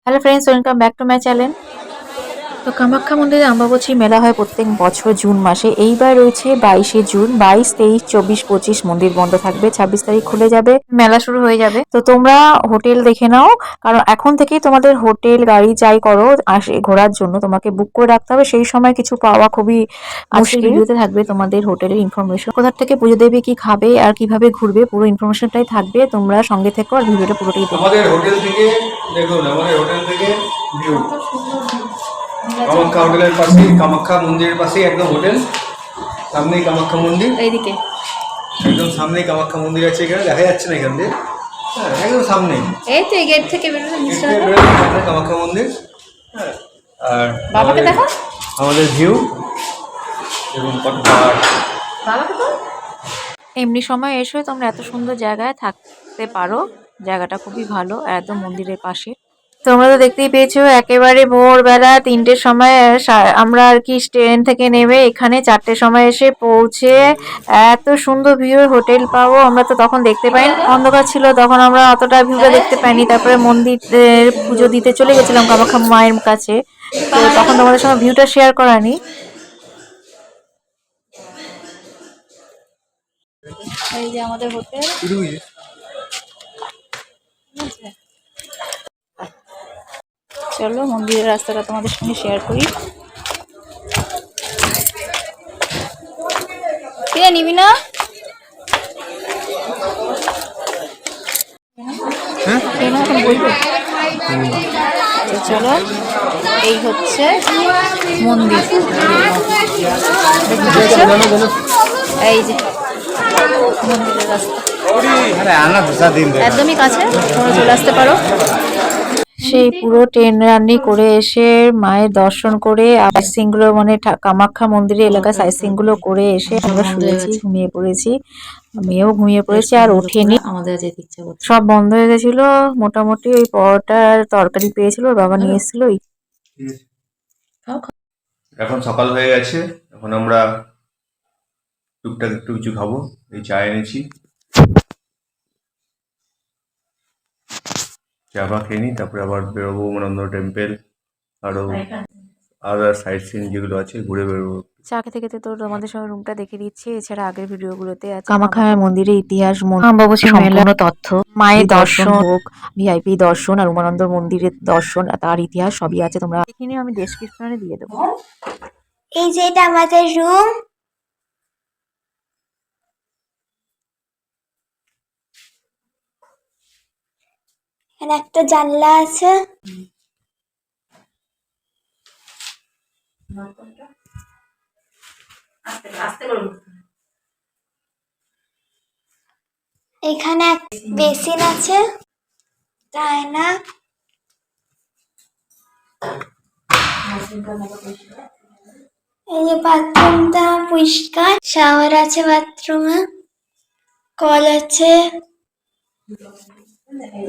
Hello friends, welcome back to my channel. তো কামাখ্যা মন্দিরে অম্বুবাচী মেলা হয় প্রত্যেক বছর জুন মাসে। এইবার রয়েছে 22শে জুন। 22, 23, 24, 25 মন্দির বন্ধ থাকবে। 26 তারিখ খুলে যাবে, মেলা শুরু হয়ে যাবে। তো তোমরা হোটেল দেখে নাও, কারণ এখন থেকেই তোমাদের হোটেল গাড়ি যাই করো আসে ঘোরার জন্য তোমাকে বুক করে রাখতে হবে। সেই সময় কিছু পাওয়া খুবই আজকের ভিডিওতে থাকবে তোমাদের হোটেলের ইনফরমেশন, কোথা থেকে পুজো দেবে, কি খাবে আর কিভাবে ঘুরবে, পুরো ইনফরমেশনটাই থাকবে। তোমরা সঙ্গে থেকো আর ভিডিওটা পুরোটাই দেখো। আমাদের হোটেল থেকে দেখুন, আমাদের হোটেল থেকে ভিউ কামাখ্যা হোটেলের পাশে, কামাখ্যা মন্দিরের পাশেই একদম হোটেল, সামনেই কামাখ্যা মন্দির, এইদিকে একদম সামনেই কামাখ্যা মন্দির আছে। এখানে দেখা যাচ্ছে না এখান দিয়ে, হ্যাঁ একদম সামনেই, এই তো এই গেট থেকে বেরোলে নিচে সামনে কামাখ্যা মন্দির। হ্যাঁ, আর বাবাকে দেখো, আমাদের ভিউ এবং কত পাহাড়। বাবাকে তো এমনি সময় এসে তোমরা এত সুন্দর জায়গায় থাকতে পারো। জায়গাটা খুবই ভালো, একদম মন্দিরের পাশে। তোমরা তো দেখতেই পেয়েছো, একেবারে ভোরবেলা 3টের সময় আমরা আর কি ট্রেন থেকে নেমে এখানে 4টের সময় এসে পৌঁছে এত সুন্দর ভিউর হোটেল পাবো আমরা তো তখন দেখতে পাইনি, অন্ধকার ছিল তখন আমরা অতটা ভিউটা দেখতে পাইনি। তারপরে মন্দিরের পুজো দিতে চলে গেছিলাম কামাখ্যা মায়ের কাছে, তো তখন তোমাদের সঙ্গে ভিউটা শেয়ার করানি। এই যে আমাদের হোটেল, চলো মন্দিরের রাস্তাটা তোমাদের সঙ্গে শেয়ার করি। কিনে নিবি না? কেন এখন বলবো? তো চলো, এই হচ্ছে মন্দির, দেখতে পাচ্ছ? এই যে মন্দিরের রাস্তা একদমই কাছে, তোমরা চলে আসতে পারো। সেই পুরো ট্রেন রানি করে এসে মায়ের দর্শন করে সাইট সিইং গুলো মানে কামাখ্যা মন্দিরের এলাকা সাইট সিইং গুলো করে এসে আমরা শুয়েছি, ঘুমিয়ে পড়েছি। মেয়েও ঘুমিয়ে পড়েছে আর ওঠেনি, আমাদের যেতে ইচ্ছা করছে। সব বন্ধ হয়ে গেছিল। মোটামুটি ওই পরোটা আর তরকারি পেয়েছিল, ওর বাবা নিয়ে এসেছিল। এখন সকাল হয়ে গেছে, এখন আমরা টুকটাক একটু কিছু খাবো। এই চা এনেছি, চা ফা খেয়ে নিই, তারপরে আবার বেরোবো উমানন্দ টেম্পেল, আরো আদার সাইট সিন যেগুলো আছে ঘুরে বেরোবো। চা খেতে খেতে তো তোমাদের সঙ্গে রুমটা দেখে দিচ্ছি। এছাড়া আগের ভিডিওগুলোতে আছে কামাখ্যা মন্দিরের ইতিহাস, অম্বুবাচী সম্পূর্ণ তথ্য, মায়ের দর্শন হোক, ভিআইপি দর্শন আর উমানন্দ মন্দিরের দর্শন, তার ইতিহাস সবই আছে। তোমরা দেখে নিও, আমি ডেসক্রিপশনে দিয়ে দেবো। এই যে এটা আমাদের রুম। এখানে একটা জানলা আছে। এখানে বেসিন আছে, তাই না? এই যে বাথরুমটা পরিষ্কার, শাওয়ার আছে বাথরুমে, কল আছে,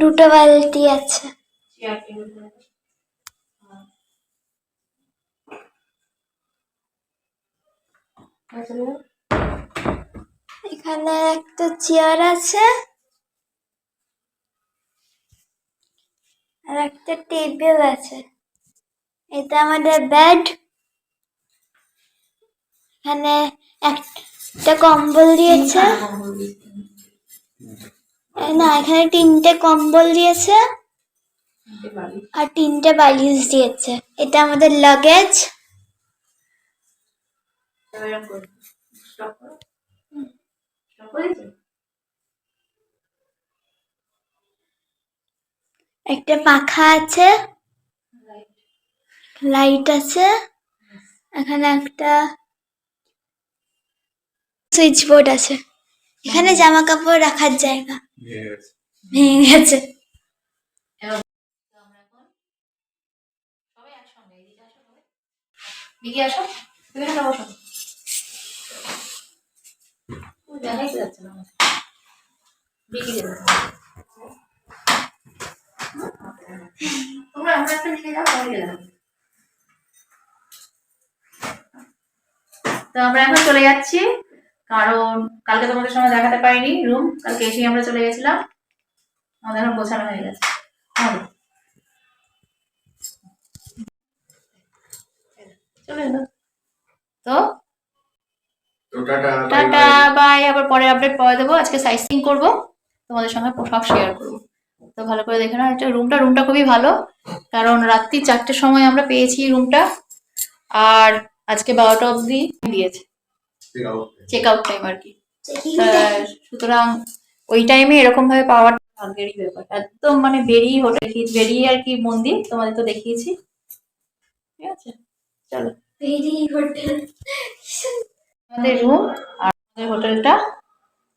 দুটো বালতি আছে। এখানে একটা চেয়ার আছে আর একটা টেবিল আছে। এটা আমাদের বেড। এখানে একটা কম্বল দিয়েছে, না এখানে 3টে কম্বল দিয়েছে আর 3টে বালিশ দিয়েছে। এটা আমাদের লাগেজ। একটা পাখা আছে, লাইট আছে, এখানে একটা সুইচ বোর্ড আছে। এখানে জামা কাপড় রাখার জায়গা ভেঙে গেছে। তো আমরা এখন চলে যাচ্ছি, কারণ কালকে তোমাদের সঙ্গে দেখাতে পারিনি রুম, কালকে এসেই আমরা চলে গেছিলাম। আমাদের এখন গোছানো হয়ে গেছে। চলে এলো। তো টাটা বাই, আবার পরে আপডেট পরে দেবো। আজকে সাইট সিইং করবো, তোমাদের সঙ্গে সব শেয়ার করবো। তো ভালো করে দেখে নাও। এটা রুমটা খুবই ভালো, কারণ রাত্রি 4টের সময় আমরা পেয়েছি রুমটা, আর আজকে 12টা অবধি দিয়েছে চেক আউট টাইম আর কি। সুতরাং ওই টাইমে এরকম ভাবে পাওয়ার ভাগ্যেরই ব্যাপার। একদম মানে বেরিয়ে হোটেল, বেরিয়ে আর কি মন্দির, তোমাদের তো দেখিয়েছি। ঠিক আছে, চলো বেরিয়ে হোটেল, আমাদের রুম আর আমাদের হোটেলটা।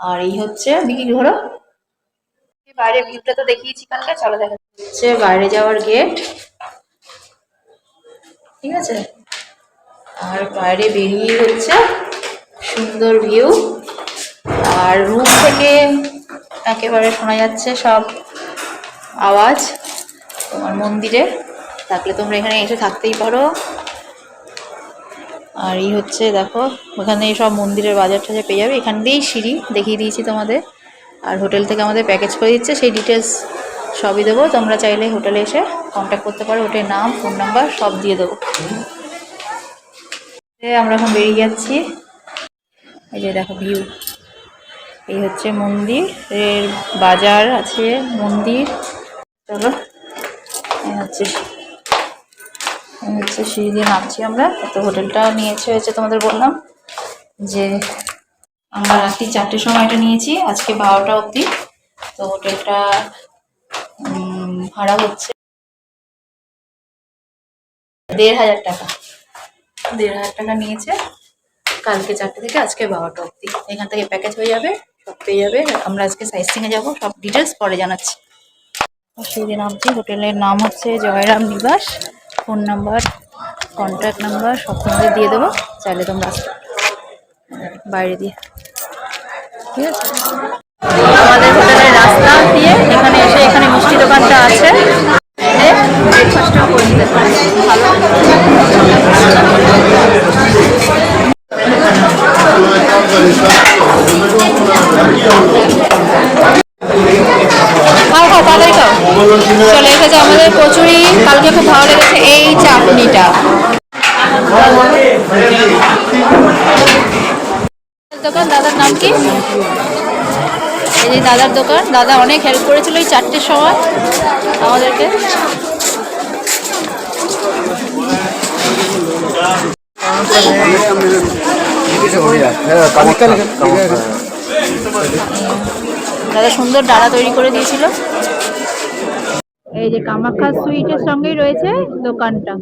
আর এই হচ্ছে বিক্রি ঘোরো, বাইরে ভিউটা তো দেখিয়েছি কালকে। চলো দেখা হচ্ছে বাইরে যাওয়ার গেট, ঠিক আছে। আর বাইরে বেরিয়ে হচ্ছে সুন্দর ভিউ, আর রুম থেকে একেবারে শোনা যাচ্ছে সব আওয়াজ। তোমার মন্দিরে থাকলে তোমরা এখানে এসে থাকতেই পারো। আর এই হচ্ছে দেখো, ওখানে সব মন্দিরের বাজার টাজার পেয়ে যাবে। এখান দিয়েই সিঁড়ি দেখিয়ে দিয়েছি তোমাদের। আর হোটেল থেকে আমাদের প্যাকেজ করে দিচ্ছে, সেই ডিটেলস সবই দেবো। তোমরা চাইলে হোটেলে এসে কন্ট্যাক্ট করতে পারো, হোটেলের নাম, ফোন নাম্বার সব দিয়ে দেবো। আমরা এখন বেরিয়ে যাচ্ছি। এই যে দেখো ভিউ, এই হচ্ছে মন্দিরের বাজার আছে, মন্দির। চলো, এই হচ্ছে সিঁড়ি দিয়ে নামছি আমরা। তো হোটেলটা নিয়েছে হচ্ছে তোমাদের বললাম যে আমরা রাত্রি 4টের সময় এটা নিয়েছি, আজকে 12টা অবধি। তো হোটেলটা ভাড়া হচ্ছে 1,500 টাকা। 1,500 টাকা নিয়েছে, কালকে 4টে থেকে আজকে 12টা অবধি। এখান থেকে প্যাকেজ হয়ে যাবে, সব পেয়ে যাবে। আমরা আজকে সাইট সিইংয়ে যাবো, সব ডিটেলস পরে জানাচ্ছি। সেই নামছি, হোটেলের নাম হচ্ছে জয়রাম নিবাস। ফোন নাম্বার, কন্ট্যাক্ট নাম্বার সব তোমাদের দিয়ে দেবো, চাইলে তোমরা আসবে বাইরে দিয়ে। ঠিক আছে, আমাদের হোটেলের রাস্তা দিয়ে এখানে এসে এখানে মিষ্টি দোকানটা আছে, ব্রেকফাস্টটাও করে নিতে পারে। ভালো তাড়াতাড়ি খাও। চলে এসেছে আমাদের কচুরি, কালকে খুব ভালো লেগেছে এই চাটনিটা। দোকান, দাদার নাম কি? এই যে দাদার দোকান, দাদা অনেক হেল্প করেছিল এই 4টের সময় আমাদেরকে। দাদা সুন্দর ডালা তৈরি করে দিয়েছিল। এই যে কামাখ্যা সুইটের সঙ্গেই রয়েছে দোকানটা।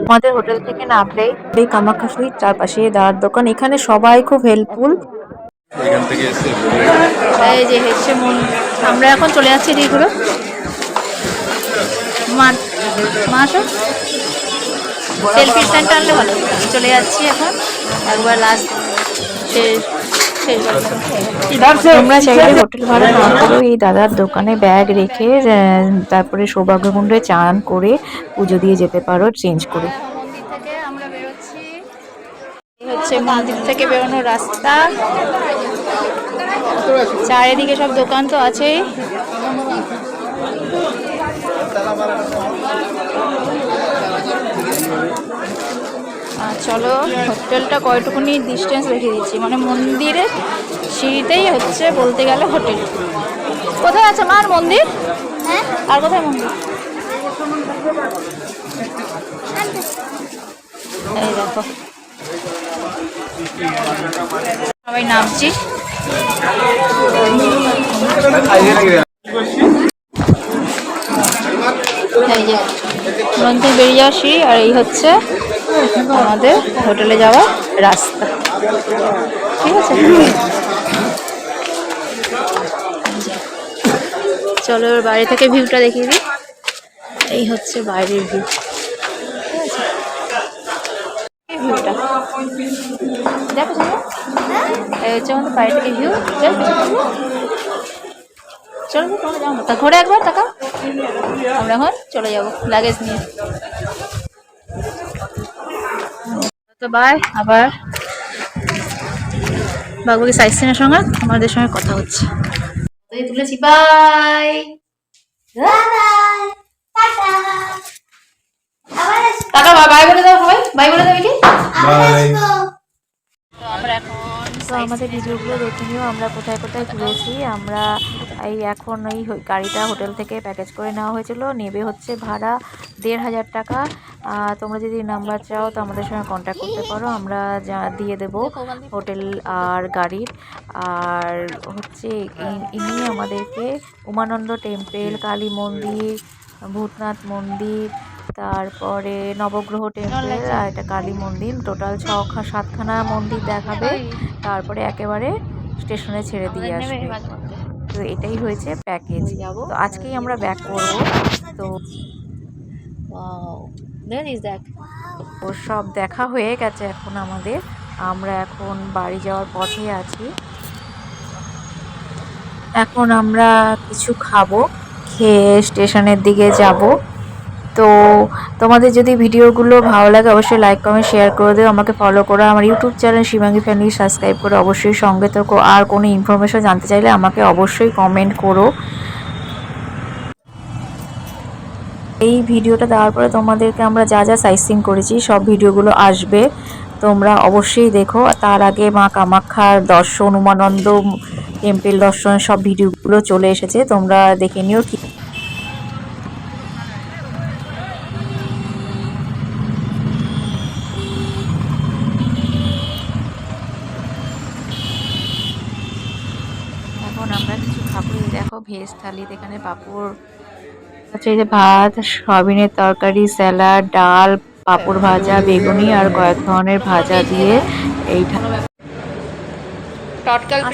আমাদের হোটেল থেকে নামলেই এই কামাখ্যা সুইট, চারপাশে দাদার দোকান। এখানে সবাই খুব হেল্পফুল। এই যে হচ্ছে আমরা এখন চলে যাচ্ছি এদিকগুলো। মাসো সেলফি স্ট্যান্ডটা আনলে ভালো। চলে যাচ্ছি এখন, একবার লাস্ট তোমরা চাইলে হোটেল ভাড়া না করেও এই দাদার দোকানে ব্যাগ রেখে তারপরে সৌভাগ্যকুণ্ডে চান করে পুজো দিয়ে যেতে পারো চেঞ্জ করে। মন্দির থেকে আমরা বেরোচ্ছি, এই হচ্ছে মন্দির থেকে বেরোনোর রাস্তা। চারিদিকে সব দোকান তো আছেই। চলো, হোটেলটা কয়টুকুনি ডিস্টেন্স রেখে দিচ্ছি, মানে মন্দিরের সিঁড়িতেই হচ্ছে বলতে গেলে হোটেল। কোথায় আছে মার মন্দির? হ্যাঁ, আর কোথায় মন্দির? এই দেখো সবাই নামছি। এই যে মন্দির বেরিয়ে যাওয়ার সিঁড়ি, আর এই হচ্ছে আমাদের হোটেলে যাওয়ার রাস্তা। ঠিক আছে, চলো এবার বাইরে থেকে ভিউটা দেখিয়ে দিই। এই হচ্ছে বাইরের ভিউ, ঠিক আছে। এই ভিউটা দেখো, এই হচ্ছে আমাদের বাইরে থেকে ভিউ। চলো যাবো, তা ঘোরে একবার তাকাও। আমরা এখন চলে যাবো লাগেজ নিয়ে। তো বাই, আবার বাবুকে সাইট সিনের সঙ্গে আমাদের সঙ্গে কথা হচ্ছে। তুলেছি, বাই। বাই টাটা আবার আসবো টাটা বাই বলে দাও সবাই, বাই বলে দাও কি। আবার আসবো তো আমাদের ভিডিওগুলো দেখে নিও আমরা কোথায় কোথায় ঘুরেছি। আমরা এখন এই গাড়িটা হোটেল থেকে প্যাকেজ করে নেওয়া হয়েছিল, নেবে হচ্ছে ভাড়া ১৫০০ টাকা। তোমরা যদি নাম্বার চাও তো আমাদের সঙ্গে কন্ট্যাক্ট করতে পারো, আমরা দিয়ে দেবো হোটেল আর গাড়ির। আর হচ্ছে ইনি আমাদেরকে উমানন্দ টেম্পেল, কালী মন্দির, ভূতনাথ মন্দির, তারপরে নবগ্রহ টেম্পল আর একটা কালী মন্দির, টোটাল ৭খানা মন্দির দেখাবে, তারপরে একেবারে স্টেশনে ছেড়ে দিয়ে আসবে। তো এটাই হয়েছে প্যাকেজ। তো আজকেই আমরা ব্যাক করব। তো ও সব দেখা হয়ে গেছে এখন আমাদের, আমরা এখন বাড়ি যাওয়ার পথে আছি। এখন আমরা কিছু খাবো, খেয়ে স্টেশনের দিকে যাব। তো তোমাদের যদি ভিডিওগুলো ভালো লাগে অবশ্যই লাইক কমেন্ট শেয়ার করে দিও, আমাকে ফলো করো, আমার YouTube channel Shivangi family subscribe করে অবশ্যই সঙ্গে থাকো। আর কোনো ইনফরমেশন জানতে চাইলে আমাকে অবশ্যই কমেন্ট করো। এই ভিডিওটা দেওয়ার পরে তোমাদেরকে আমরা যা যা সাইট সিইং করেছি সব ভিডিওগুলো আসবে, তোমরা অবশ্যই দেখো। তার আগে মা কামাখ্যার দর্শন, উমানন্দ টেম্পল দর্শন সব ভিডিওগুলো চলে এসেছে, তোমরা দেখে নিও। এখন আমরা কিছু খাবো। এই দেখো ভেজ থালি, এখানে পাঁপড় হচ্ছে, এই যে ভাত, সয়াবিনের তরকারি, স্যালাড, ডাল, পাঁপড় ভাজা, বেগুনি আর কয়েক ধরনের ভাজা দিয়ে এইটা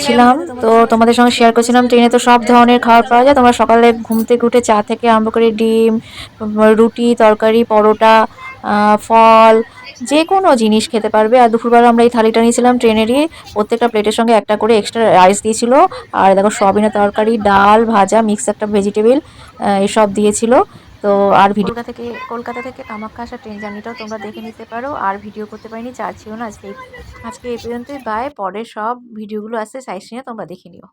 ছিলাম। তো তোমাদের সঙ্গে শেয়ার করছিলাম ট্রেনে তো সব ধরনের খাবার পাওয়া যায়। তোমরা সকালে ঘুম থেকে উঠে চা থেকে আরম্ভ করে ডিম, রুটি, তরকারি, পরোটা, ফল, যে কোনো জিনিস খেতে পারবে। আর দুপুরবেলা আমরা এই থালিটা নিয়েছিলাম ট্রেনেরই, প্রত্যেকটা প্লেটের সঙ্গে একটা করে এক্সট্রা রাইস দিয়েছিল। আর দেখো সয়াবিনের তরকারি, ডাল, ভাজা, মিক্স একটা ভেজিটেবল এসব দিয়েছিল। তো আর কলকাতা থেকে কামাখ্যা আসা ট্রেন জার্নিটাও তোমরা দেখে নিতে পারো। আর ভিডিও করতে পারিনি, চার্জ ছিল না। আজকে এই পর্যন্তই। বাই, পরের সব ভিডিওগুলো আসছে সাইট সিইং, তোমরা দেখে নিও।